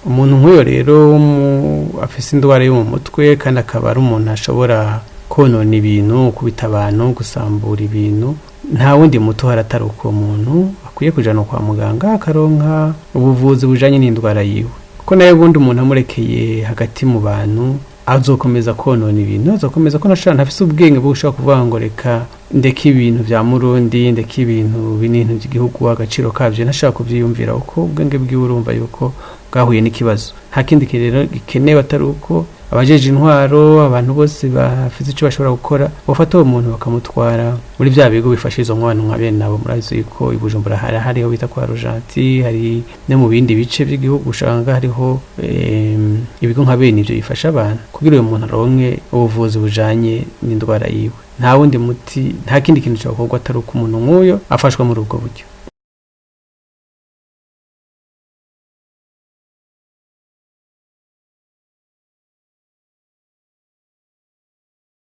umuntu nk'uyo rero afise indwara yo mu mutwe kandi akaba ari umuntu ashobora konona ibintu, kubita abantu, gusambura ibintu, nta wundi muto haratari uko muntu akwiye kujana kwa muganga akaronka ubuvuzi bujanye n'indwara yiwe, kuko nayo ubundi umuntu amurekeye hagati mu bantu azokomeza konona ibintu, azokomeza ko nashaka ntafise ubwenge bwo gushaka kuvuga ngo reka ndeke ibintu vya Murundi, ndeke ibintu bintu by'igihugu agaciro kavyo, nashaka kuvyiyumvira uko ubwenge bwiwe urumva yuko bwahuye n'ikibazo. Nta kindi rero gikenewe atari uko abajeje intwaro, abantu bose bafite icyo bashobora gukora, bafata uwo muntu bakamutwara muri vya bigo bifasha izo nkwana nka bene nabo. Murazi yuko i Bujumbura hariho bita kwa Rojanti, hari no mu bindi bice by'igihugu ushanga hariho ibigo nka bene ivyo bifasha abantu kugira uyo muntu aronke ubuvuzi bujanye n'indwara yiwe. Nta wundi muti, nta kindi kintu cyakorwa atari uko umuntu nk'uyo afashwa muri ubwo buryo.